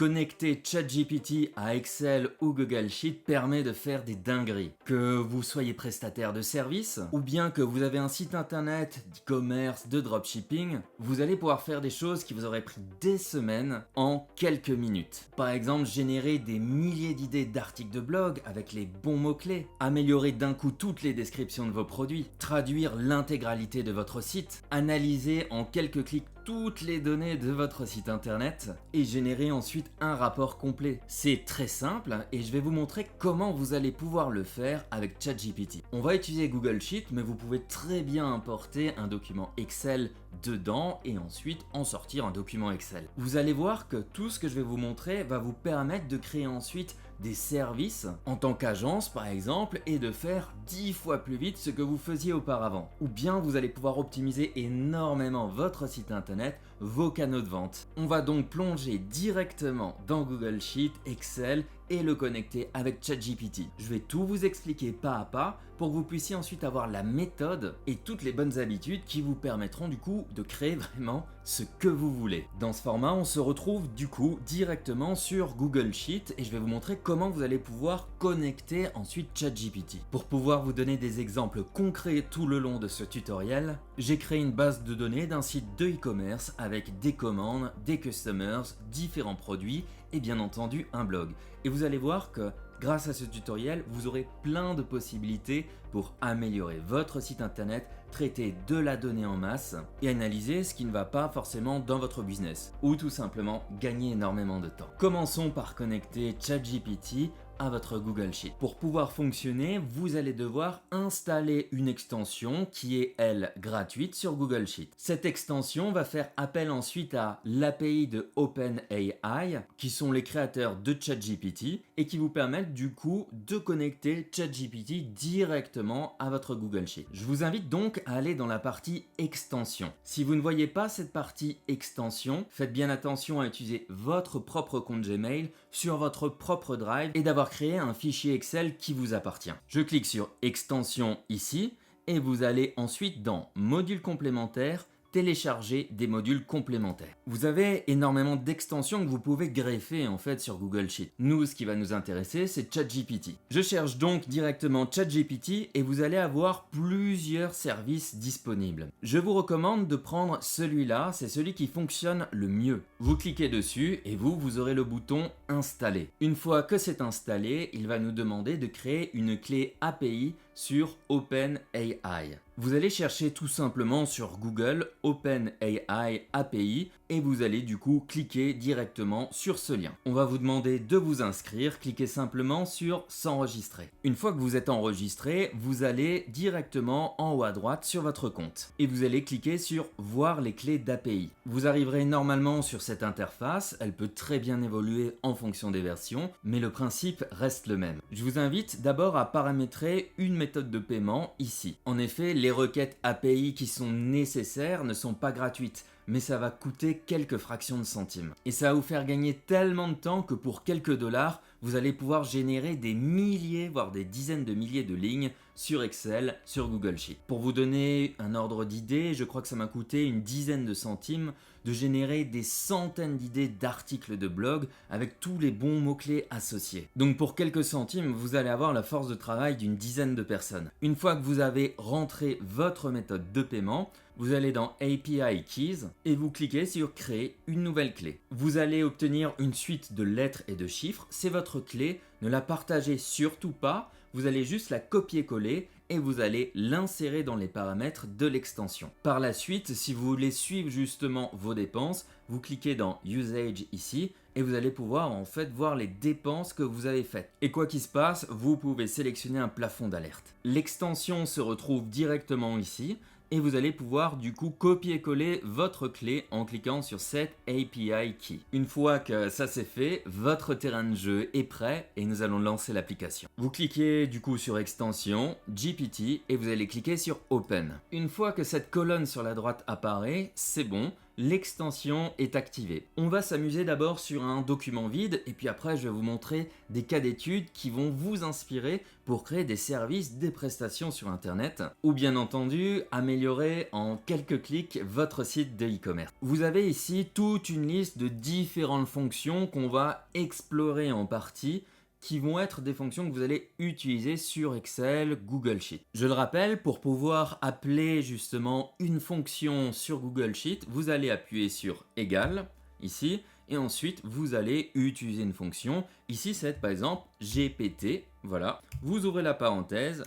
Connecter ChatGPT à Excel ou Google Sheet permet de faire des dingueries. Que vous soyez prestataire de service ou bien que vous avez un site internet d'e-commerce, de dropshipping, vous allez pouvoir faire des choses qui vous auraient pris des semaines en quelques minutes. Par exemple, générer des milliers d'idées d'articles de blog avec les bons mots-clés, améliorer d'un coup toutes les descriptions de vos produits, traduire l'intégralité de votre site, analyser en quelques clics toutes les données de votre site internet et générer ensuite un rapport complet. C'est très simple et je vais vous montrer comment vous allez pouvoir le faire avec ChatGPT. On va utiliser Google Sheet, mais vous pouvez très bien importer un document Excel dedans et ensuite en sortir un document Excel. Vous allez voir que tout ce que je vais vous montrer va vous permettre de créer ensuite des services en tant qu'agence par exemple et de faire 10 fois plus vite ce que vous faisiez auparavant. Ou bien vous allez pouvoir optimiser énormément votre site internet, vos canaux de vente. On va donc plonger directement dans Google Sheet, Excel et le connecter avec ChatGPT. Je vais tout vous expliquer pas à pas pour que vous puissiez ensuite avoir la méthode et toutes les bonnes habitudes qui vous permettront du coup de créer vraiment ce que vous voulez. Dans ce format, on se retrouve du coup directement sur Google Sheet et je vais vous montrer comment vous allez pouvoir connecter ensuite ChatGPT. Pour pouvoir vous donner des exemples concrets tout le long de ce tutoriel, j'ai créé une base de données d'un site de e-commerce avec des commandes, des customers, différents produits et bien entendu un blog. Et vous allez voir que grâce à ce tutoriel, vous aurez plein de possibilités pour améliorer votre site internet, traiter de la donnée en masse et analyser ce qui ne va pas forcément dans votre business ou tout simplement gagner énormément de temps. Commençons par connecter ChatGPT à votre Google Sheet. Pour pouvoir fonctionner, vous allez devoir installer une extension qui est, elle, gratuite sur Google Sheet. Cette extension va faire appel ensuite à l'API de OpenAI, qui sont les créateurs de ChatGPT et qui vous permettent du coup de connecter ChatGPT directement à votre Google Sheet. Je vous invite donc à aller dans la partie extension. Si vous ne voyez pas cette partie extension, faites bien attention à utiliser votre propre compte Gmail sur votre propre Drive et d'avoir créé un fichier Excel qui vous appartient. Je clique sur extension ici et vous allez ensuite dans module complémentaire, télécharger des modules complémentaires. Vous avez énormément d'extensions que vous pouvez greffer en fait sur Google Sheet. Nous, ce qui va nous intéresser, c'est ChatGPT. Je cherche donc directement ChatGPT et vous allez avoir plusieurs services disponibles. Je vous recommande de prendre celui-là, c'est celui qui fonctionne le mieux. Vous cliquez dessus et vous aurez le bouton installer. Une fois que c'est installé, il va nous demander de créer une clé API sur OpenAI. Vous allez chercher tout simplement sur Google OpenAI API et vous allez du coup cliquer directement sur ce lien. On va vous demander de vous inscrire, cliquez simplement sur s'enregistrer. Une fois que vous êtes enregistré, vous allez directement en haut à droite sur votre compte et vous allez cliquer sur voir les clés d'API. Vous arriverez normalement sur cette interface, elle peut très bien évoluer en fonction des versions, mais le principe reste le même. Je vous invite d'abord à paramétrer une méthode de paiement ici. En effet, les requêtes API qui sont nécessaires ne sont pas gratuites, mais ça va coûter quelques fractions de centimes. Et ça va vous faire gagner tellement de temps que pour quelques dollars, vous allez pouvoir générer des milliers, voire des dizaines de milliers de lignes sur Excel, sur Google Sheet. Pour vous donner un ordre d'idée, je crois que ça m'a coûté une dizaine de centimes de générer des centaines d'idées d'articles de blog avec tous les bons mots-clés associés. Donc pour quelques centimes, vous allez avoir la force de travail d'une dizaine de personnes. Une fois que vous avez rentré votre méthode de paiement, vous allez dans API Keys et vous cliquez sur créer une nouvelle clé. Vous allez obtenir une suite de lettres et de chiffres, c'est votre clé, ne la partagez surtout pas, vous allez juste la copier-coller et vous allez l'insérer dans les paramètres de l'extension. Par la suite, si vous voulez suivre justement vos dépenses, vous cliquez dans Usage ici et vous allez pouvoir en fait voir les dépenses que vous avez faites. Et quoi qu'il se passe, vous pouvez sélectionner un plafond d'alerte. L'extension se retrouve directement ici et vous allez pouvoir du coup copier-coller votre clé en cliquant sur cette API Key. Une fois que ça c'est fait, votre terrain de jeu est prêt et nous allons lancer l'application. Vous cliquez du coup sur extension, GPT et vous allez cliquer sur Open. Une fois que cette colonne sur la droite apparaît, c'est bon, l'extension est activée. On va s'amuser d'abord sur un document vide et puis après je vais vous montrer des cas d'études qui vont vous inspirer pour créer des services, des prestations sur internet ou bien entendu améliorer en quelques clics votre site de e-commerce. Vous avez ici toute une liste de différentes fonctions qu'on va explorer en partie qui vont être des fonctions que vous allez utiliser sur Excel, Google Sheet. Je le rappelle, pour pouvoir appeler justement une fonction sur Google Sheet, vous allez appuyer sur égal, ici, et ensuite vous allez utiliser une fonction. Ici, c'est par exemple GPT, voilà. Vous ouvrez la parenthèse,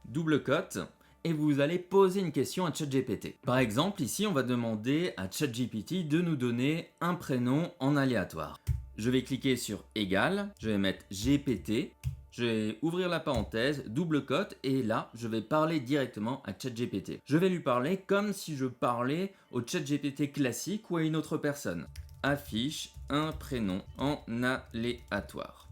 double cote, et vous allez poser une question à ChatGPT. Par exemple, ici, on va demander à ChatGPT de nous donner un prénom en aléatoire. Je vais cliquer sur égal, je vais mettre GPT, je vais ouvrir la parenthèse, double cote et là, je vais parler directement à ChatGPT. Je vais lui parler comme si je parlais au ChatGPT classique ou à une autre personne. Affiche un prénom en aléatoire.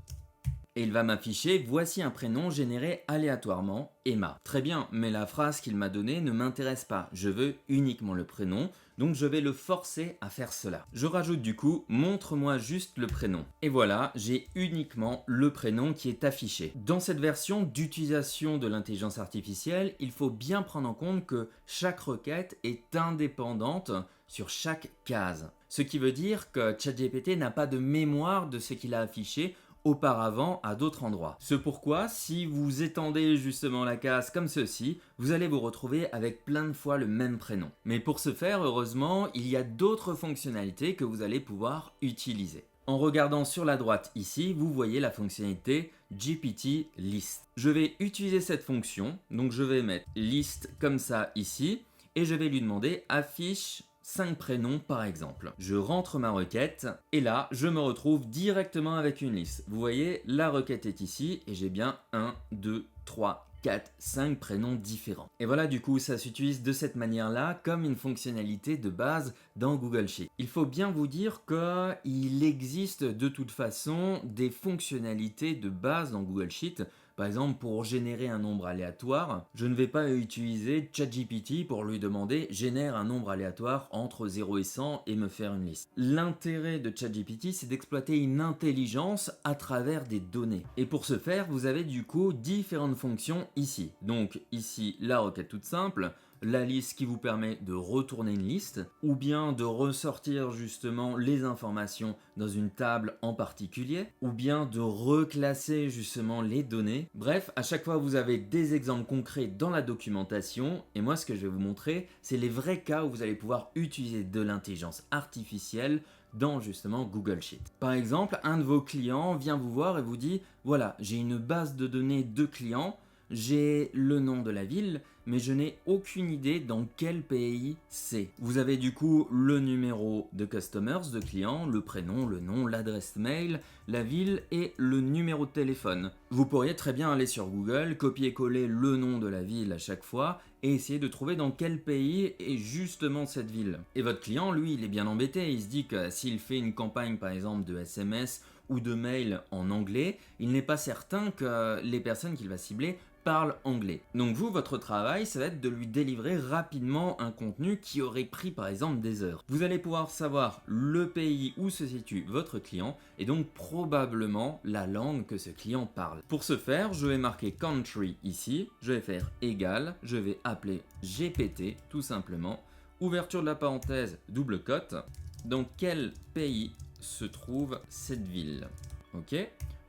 Et il va m'afficher « Voici un prénom généré aléatoirement, Emma ». Très bien, mais la phrase qu'il m'a donnée ne m'intéresse pas. Je veux uniquement le prénom, donc je vais le forcer à faire cela. Je rajoute du coup « Montre-moi juste le prénom ». Et voilà, j'ai uniquement le prénom qui est affiché. Dans cette version d'utilisation de l'intelligence artificielle, il faut bien prendre en compte que chaque requête est indépendante sur chaque case. Ce qui veut dire que ChatGPT n'a pas de mémoire de ce qu'il a affiché auparavant à d'autres endroits. C'est pourquoi si vous étendez justement la case comme ceci, vous allez vous retrouver avec plein de fois le même prénom. Mais pour ce faire, heureusement, il y a d'autres fonctionnalités que vous allez pouvoir utiliser. En regardant sur la droite ici, vous voyez la fonctionnalité GPT List. Je vais utiliser cette fonction, donc je vais mettre liste comme ça ici, et je vais lui demander affiche 5 prénoms par exemple. Je rentre ma requête et là, je me retrouve directement avec une liste. Vous voyez, la requête est ici et j'ai bien 1, 2, 3, 4, 5 prénoms différents. Et voilà, du coup, ça s'utilise de cette manière-là comme une fonctionnalité de base dans Google Sheet. Il faut bien vous dire qu'il existe de toute façon des fonctionnalités de base dans Google Sheet. Par exemple, pour générer un nombre aléatoire, je ne vais pas utiliser ChatGPT pour lui demander « génère un nombre aléatoire entre 0 et 100 et me faire une liste ». L'intérêt de ChatGPT, c'est d'exploiter une intelligence à travers des données. Et pour ce faire, vous avez du coup différentes fonctions ici. Donc ici, la requête toute simple, la liste qui vous permet de retourner une liste ou bien de ressortir justement les informations dans une table en particulier ou bien de reclasser justement les données. Bref, à chaque fois vous avez des exemples concrets dans la documentation et moi ce que je vais vous montrer c'est les vrais cas où vous allez pouvoir utiliser de l'intelligence artificielle dans justement Google Sheet. Par exemple, un de vos clients vient vous voir et vous dit voilà, j'ai une base de données de clients, j'ai le nom de la ville, mais je n'ai aucune idée dans quel pays c'est. Vous avez du coup le numéro de customers, de clients, le prénom, le nom, l'adresse mail, la ville et le numéro de téléphone. Vous pourriez très bien aller sur Google, copier-coller le nom de la ville à chaque fois et essayer de trouver dans quel pays est justement cette ville. Et votre client, lui, il est bien embêté. Il se dit que s'il fait une campagne par exemple de SMS ou de mail en anglais, il n'est pas certain que les personnes qu'il va cibler parle anglais. Donc vous, votre travail, ça va être de lui délivrer rapidement un contenu qui aurait pris par exemple des heures. Vous allez pouvoir savoir le pays où se situe votre client et donc probablement la langue que ce client parle. Pour ce faire, je vais marquer country ici, je vais faire égal, je vais appeler GPT tout simplement, ouverture de la parenthèse, double cote, dans quel pays se trouve cette ville. Ok ?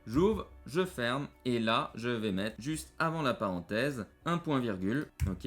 J'ouvre, je ferme et là je vais mettre juste avant la parenthèse un point virgule, ok,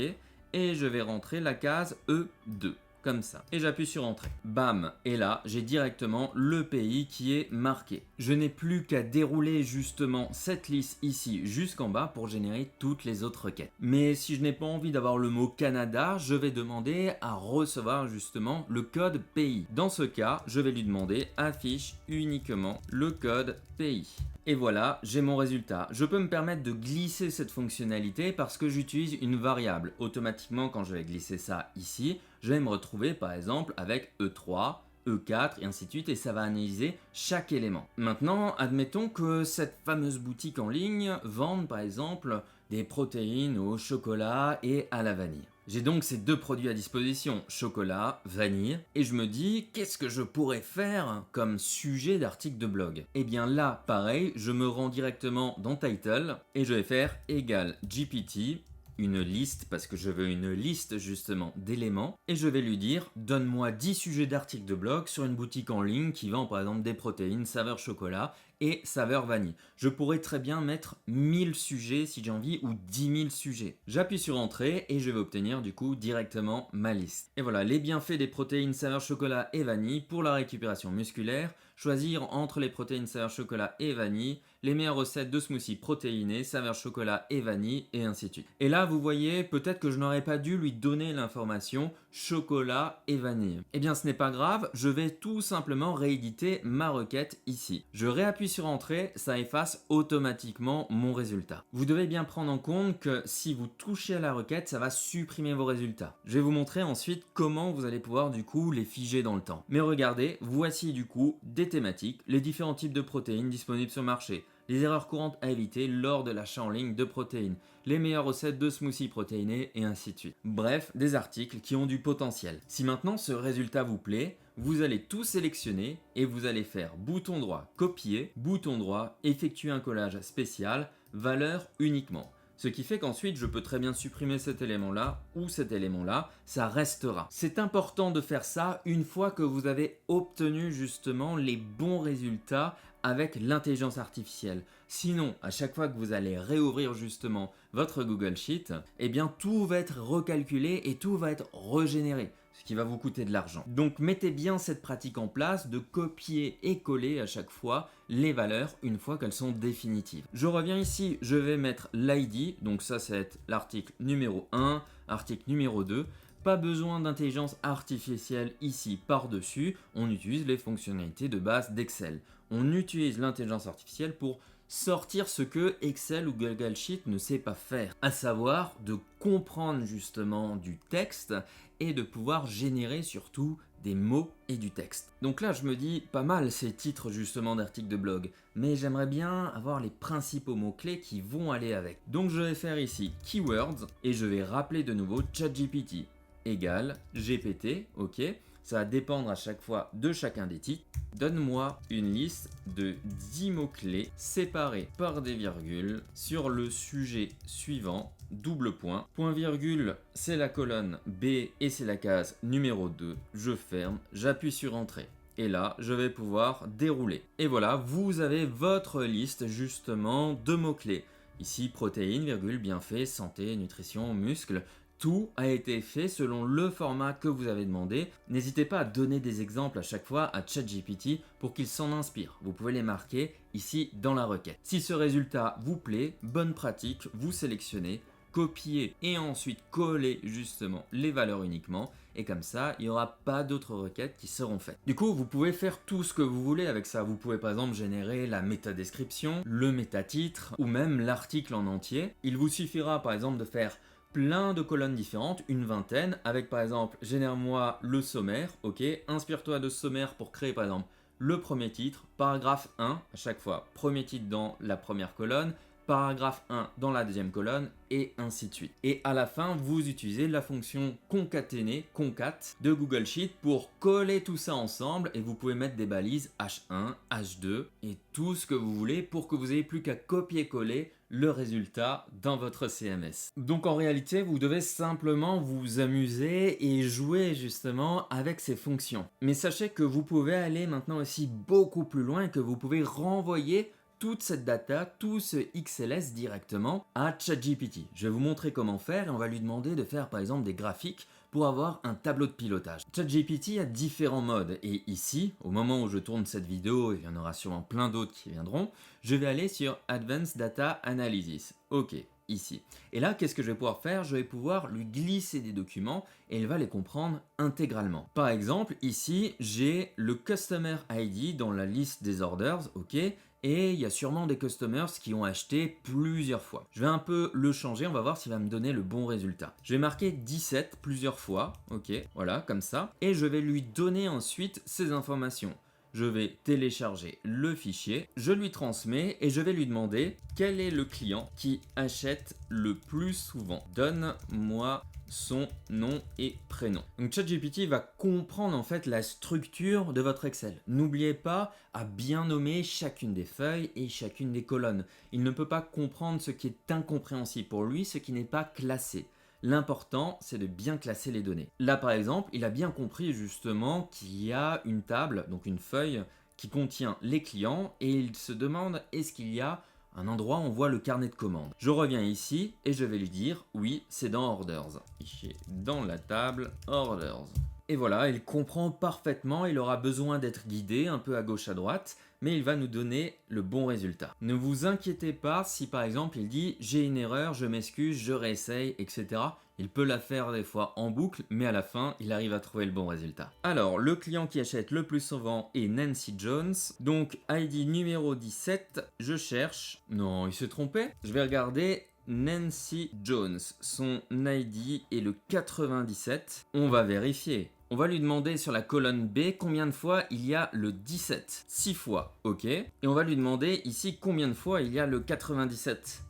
et je vais rentrer la case E2 comme ça et j'appuie sur entrée. Bam, et là j'ai directement le pays qui est marqué. Je n'ai plus qu'à dérouler justement cette liste ici jusqu'en bas pour générer toutes les autres requêtes. Mais si je n'ai pas envie d'avoir le mot Canada, je vais demander à recevoir justement le code pays. Dans ce cas, je vais lui demander affiche uniquement le code pays. Et voilà, j'ai mon résultat. Je peux me permettre de glisser cette fonctionnalité parce que j'utilise une variable. Automatiquement, quand je vais glisser ça ici, je vais me retrouver par exemple avec E3, E4 et ainsi de suite et ça va analyser chaque élément. Maintenant, admettons que cette fameuse boutique en ligne vende par exemple des protéines au chocolat et à la vanille. J'ai donc ces deux produits à disposition, chocolat, vanille, et je me dis qu'est-ce que je pourrais faire comme sujet d'article de blog. Et bien là, pareil, je me rends directement dans Title et je vais faire égal GPT, une liste, parce que je veux une liste justement d'éléments, et je vais lui dire donne-moi 10 sujets d'articles de blog sur une boutique en ligne qui vend par exemple des protéines, saveur chocolat et saveur vanille. Je pourrais très bien mettre 1000 sujets si j'ai envie ou 10 000 sujets. J'appuie sur entrée et je vais obtenir du coup directement ma liste. Et voilà, les bienfaits des protéines saveur chocolat et vanille pour la récupération musculaire, choisir entre les protéines saveur chocolat et vanille, les meilleures recettes de smoothies protéinés, saveur chocolat et vanille, et ainsi de suite. Et là, vous voyez, peut-être que je n'aurais pas dû lui donner l'information chocolat et vanille. Eh bien, ce n'est pas grave, je vais tout simplement rééditer ma requête ici. Je réappuie sur entrée, ça efface automatiquement mon résultat. Vous devez bien prendre en compte que si vous touchez à la requête, ça va supprimer vos résultats. Je vais vous montrer ensuite comment vous allez pouvoir du coup les figer dans le temps. Mais regardez, voici du coup des thématiques, les différents types de protéines disponibles sur le marché, les erreurs courantes à éviter lors de l'achat en ligne de protéines, les meilleures recettes de smoothies protéinés et ainsi de suite. Bref, des articles qui ont du potentiel. Si maintenant ce résultat vous plaît, vous allez tout sélectionner et vous allez faire bouton droit copier, bouton droit effectuer un collage spécial, valeur uniquement. Ce qui fait qu'ensuite je peux très bien supprimer cet élément-là ou cet élément-là, ça restera. C'est important de faire ça une fois que vous avez obtenu justement les bons résultats avec l'intelligence artificielle. Sinon, à chaque fois que vous allez réouvrir justement votre Google Sheet, eh bien tout va être recalculé et tout va être régénéré, ce qui va vous coûter de l'argent. Donc mettez bien cette pratique en place de copier et coller à chaque fois les valeurs une fois qu'elles sont définitives. Je reviens ici, je vais mettre l'ID, donc ça va être l'article numéro 1, article numéro 2. Pas besoin d'intelligence artificielle ici par-dessus, on utilise les fonctionnalités de base d'Excel. On utilise l'intelligence artificielle pour sortir ce que Excel ou Google Sheet ne sait pas faire, à savoir de comprendre justement du texte et de pouvoir générer surtout des mots et du texte. Donc là je me dis pas mal ces titres justement d'articles de blog, mais j'aimerais bien avoir les principaux mots-clés qui vont aller avec. Donc je vais faire ici keywords et je vais rappeler de nouveau ChatGPT égale GPT, ok. Ça va dépendre à chaque fois de chacun des titres. Donne-moi une liste de 10 mots-clés séparés par des virgules sur le sujet suivant, double point. Point virgule, c'est la colonne B et c'est la case numéro 2. Je ferme, j'appuie sur entrée. Et là, je vais pouvoir dérouler. Et voilà, vous avez votre liste justement de mots-clés. Ici, protéines, virgule, bienfaits, santé, nutrition, muscles. Tout a été fait selon le format que vous avez demandé. N'hésitez pas à donner des exemples à chaque fois à ChatGPT pour qu'il s'en inspire. Vous pouvez les marquer ici dans la requête. Si ce résultat vous plaît, bonne pratique, vous sélectionnez, copiez et ensuite collez justement les valeurs uniquement. Et comme ça, il n'y aura pas d'autres requêtes qui seront faites. Du coup, vous pouvez faire tout ce que vous voulez avec ça. Vous pouvez par exemple générer la métadescription, le métatitre ou même l'article en entier. Il vous suffira par exemple de faire plein de colonnes différentes, une vingtaine, avec par exemple, génère-moi le sommaire, ok, inspire-toi de ce sommaire pour créer par exemple le premier titre, paragraphe 1, à chaque fois, premier titre dans la première colonne, paragraphe 1 dans la deuxième colonne, et ainsi de suite. Et à la fin, vous utilisez la fonction concaténer, concat, de Google Sheet pour coller tout ça ensemble, et vous pouvez mettre des balises H1, H2, et tout ce que vous voulez pour que vous n'ayez plus qu'à copier-coller le résultat dans votre CMS. Donc en réalité, vous devez simplement vous amuser et jouer justement avec ces fonctions. Mais sachez que vous pouvez aller maintenant aussi beaucoup plus loin et que vous pouvez renvoyer toute cette data, tout ce XLS directement à ChatGPT. Je vais vous montrer comment faire et on va lui demander de faire par exemple des graphiques pour avoir un tableau de pilotage. ChatGPT a différents modes et ici, au moment où je tourne cette vidéo, et il y en aura sûrement plein d'autres qui viendront, je vais aller sur Advanced Data Analysis. Ok, ici. Et là, qu'est-ce que je vais pouvoir faire? Je vais pouvoir lui glisser des documents et il va les comprendre intégralement. Par exemple, ici, j'ai le Customer ID dans la liste des orders, ok, et il y a sûrement des customers qui ont acheté plusieurs fois. Je vais un peu le changer, on va voir s'il va me donner le bon résultat. Je vais marquer 17 plusieurs fois, ok, voilà, comme ça, et je vais lui donner ensuite ces informations. je vais télécharger le fichier, je lui transmets et je vais lui demander quel est le client qui achète le plus souvent. Donne-moi son nom et prénom. Donc ChatGPT va comprendre en fait la structure de votre Excel. N'oubliez pas à bien nommer chacune des feuilles et chacune des colonnes. Il ne peut pas comprendre ce qui est incompréhensible pour lui, ce qui n'est pas classé. L'important, c'est de bien classer les données. Là, par exemple, il a bien compris justement qu'il y a une table, donc une feuille, qui contient les clients et il se demande est-ce qu'il y a un endroit où on voit le carnet de commandes. Je reviens ici et je vais lui dire oui, c'est dans Orders. Fichier dans la table Orders. Et voilà, il comprend parfaitement, il aura besoin d'être guidé un peu à gauche à droite, mais il va nous donner le bon résultat. Ne vous inquiétez pas si par exemple il dit j'ai une erreur, je m'excuse, je réessaye, etc. Il peut la faire des fois en boucle, mais à la fin, il arrive à trouver le bon résultat. Alors, le client qui achète le plus souvent est Nancy Jones. Donc, ID numéro 17, je cherche. Non, il s'est trompé. Je vais regarder Nancy Jones. Son ID est le 97. On va vérifier. On va lui demander sur la colonne B combien de fois il y a le 17. 6 fois, ok. Et on va lui demander ici combien de fois il y a le 97.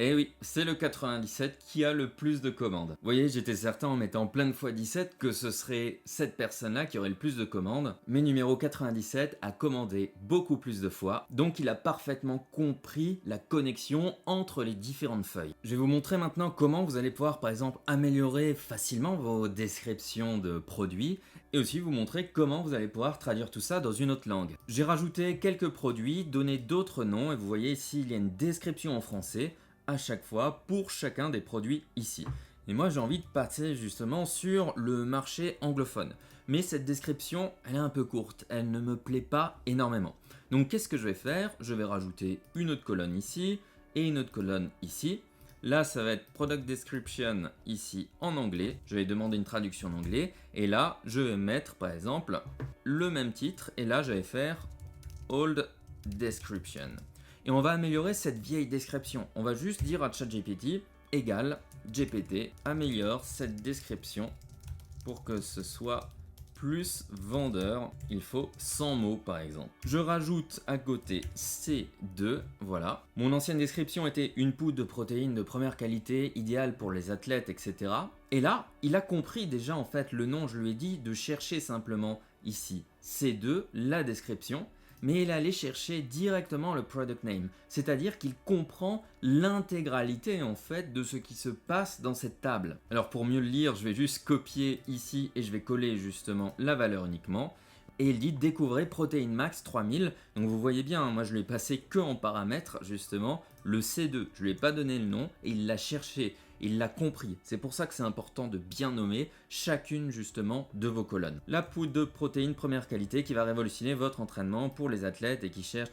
Eh oui, c'est le 97 qui a le plus de commandes. Vous voyez, j'étais certain en mettant plein de fois 17 que ce serait cette personne-là qui aurait le plus de commandes. Mais numéro 97 a commandé beaucoup plus de fois, donc il a parfaitement compris la connexion entre les différentes feuilles. Je vais vous montrer maintenant comment vous allez pouvoir par exemple améliorer facilement vos descriptions de produits et aussi vous montrer comment vous allez pouvoir traduire tout ça dans une autre langue. J'ai rajouté quelques produits, donné d'autres noms et vous voyez ici il y a une description en français à chaque fois pour chacun des produits ici. Et moi j'ai envie de passer justement sur le marché anglophone. Mais cette description, elle est un peu courte, elle ne me plaît pas énormément. Donc qu'est-ce que je vais faire? Je vais rajouter une autre colonne ici et une autre colonne ici. Là, ça va être Product Description ici en anglais. Je vais demander une traduction en anglais. Et là, je vais mettre par exemple le même titre. Et là, je vais faire Old Description. Et on va améliorer cette vieille description. On va juste dire à ChatGPT égale GPT améliore cette description pour que ce soit plus vendeur. Il faut 100 mots par exemple. Je rajoute à côté C2, voilà. Mon ancienne description était une poudre de protéines de première qualité, idéale pour les athlètes, etc. Et là, il a compris déjà en fait le nom, je lui ai dit de chercher simplement ici C2, la description. Mais il allait chercher directement le product name, c'est-à-dire qu'il comprend l'intégralité en fait de ce qui se passe dans cette table. Alors pour mieux le lire, je vais juste copier ici et je vais coller justement la valeur uniquement. Et il dit découvrez Protein Max 3000. Donc vous voyez bien, moi je lui ai passé que en paramètre justement le C2. Je lui ai pas donné le nom et il l'a cherché. Il l'a compris. C'est pour ça que c'est important de bien nommer chacune justement de vos colonnes. La poudre de protéines première qualité qui va révolutionner votre entraînement pour les athlètes et qui cherchent...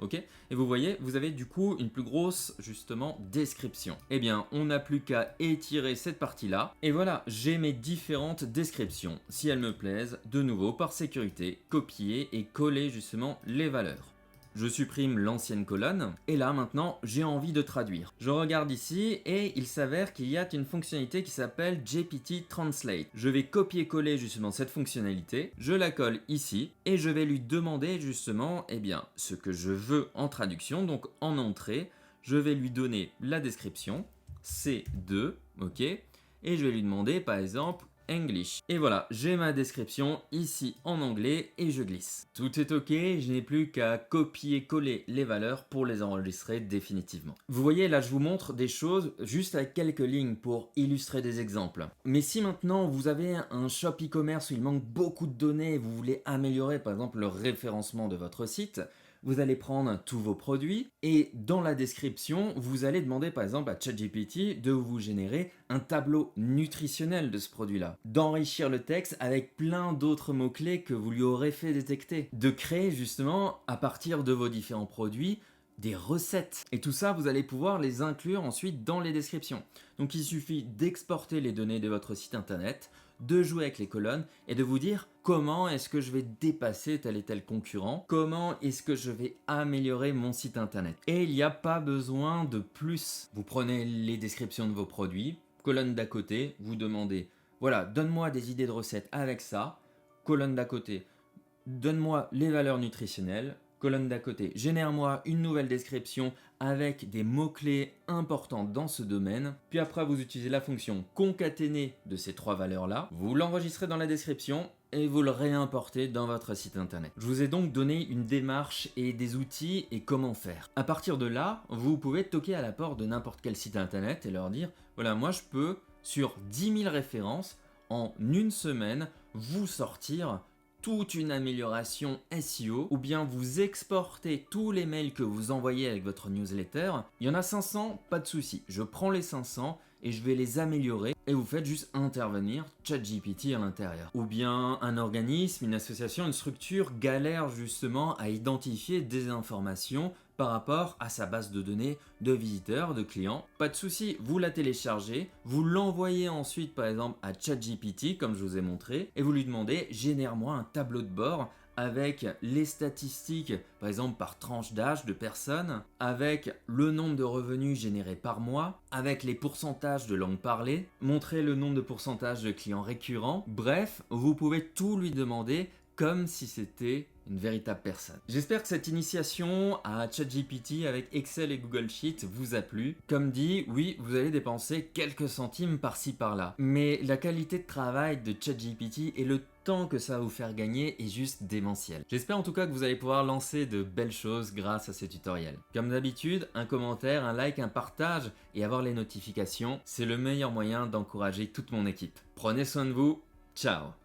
Ok. Et vous voyez, vous avez du coup une plus grosse justement description. Eh bien, on n'a plus qu'à étirer cette partie-là. Et voilà, j'ai mes différentes descriptions. Si elles me plaisent, de nouveau par sécurité, copier et coller justement les valeurs. Je supprime l'ancienne colonne et là maintenant j'ai envie de traduire. Je regarde ici et il s'avère qu'il y a une fonctionnalité qui s'appelle GPT Translate. Je vais copier-coller justement cette fonctionnalité, je la colle ici et je vais lui demander justement ce que je veux en traduction. Donc en entrée, je vais lui donner la description C2, ok, et je vais lui demander par exemple English. Et voilà, j'ai ma description ici en anglais et je glisse. Tout est ok, je n'ai plus qu'à copier-coller les valeurs pour les enregistrer définitivement. Vous voyez, là je vous montre des choses juste avec quelques lignes pour illustrer des exemples. Mais si maintenant vous avez un shop e-commerce où il manque beaucoup de données et vous voulez améliorer par exemple le référencement de votre site, vous allez prendre tous vos produits et dans la description, vous allez demander par exemple à ChatGPT de vous générer un tableau nutritionnel de ce produit-là, d'enrichir le texte avec plein d'autres mots-clés que vous lui aurez fait détecter, de créer justement à partir de vos différents produits des recettes. Et tout ça, vous allez pouvoir les inclure ensuite dans les descriptions. Donc il suffit d'exporter les données de votre site internet, de jouer avec les colonnes et de vous dire comment est-ce que je vais dépasser tel et tel concurrent, comment est-ce que je vais améliorer mon site internet. Et il n'y a pas besoin de plus. Vous prenez les descriptions de vos produits, colonne d'à côté, vous demandez, voilà, donne-moi des idées de recettes avec ça, colonne d'à côté, donne-moi les valeurs nutritionnelles. Colonne d'à côté, génère-moi une nouvelle description avec des mots-clés importants dans ce domaine. Puis après, vous utilisez la fonction concaténer de ces trois valeurs-là. Vous l'enregistrez dans la description et vous le réimportez dans votre site internet. Je vous ai donc donné une démarche et des outils et comment faire. À partir de là, vous pouvez toquer à la porte de n'importe quel site internet et leur dire, voilà, moi je peux, sur 10 000 références, en une semaine, vous sortir toute une amélioration SEO, ou bien vous exportez tous les mails que vous envoyez avec votre newsletter. Il y en a 500, pas de souci. Je prends les 500 et je vais les améliorer et vous faites juste intervenir ChatGPT à l'intérieur. Ou bien un organisme, une association, une structure galère justement à identifier des informations par rapport à sa base de données de visiteurs, de clients. Pas de souci, vous la téléchargez, vous l'envoyez ensuite par exemple à ChatGPT comme je vous ai montré et vous lui demandez génère-moi un tableau de bord avec les statistiques, par exemple par tranche d'âge de personnes, avec le nombre de revenus générés par mois, avec les pourcentages de langue parlée, montrer le nombre de pourcentages de clients récurrents. Bref, vous pouvez tout lui demander comme si c'était une véritable personne. J'espère que cette initiation à ChatGPT avec Excel et Google Sheets vous a plu. Comme dit, oui, vous allez dépenser quelques centimes par-ci par-là. Mais la qualité de travail de ChatGPT et le temps que ça va vous faire gagner est juste démentiel. J'espère en tout cas que vous allez pouvoir lancer de belles choses grâce à ces tutoriels. Comme d'habitude, un commentaire, un like, un partage et avoir les notifications, c'est le meilleur moyen d'encourager toute mon équipe. Prenez soin de vous, ciao!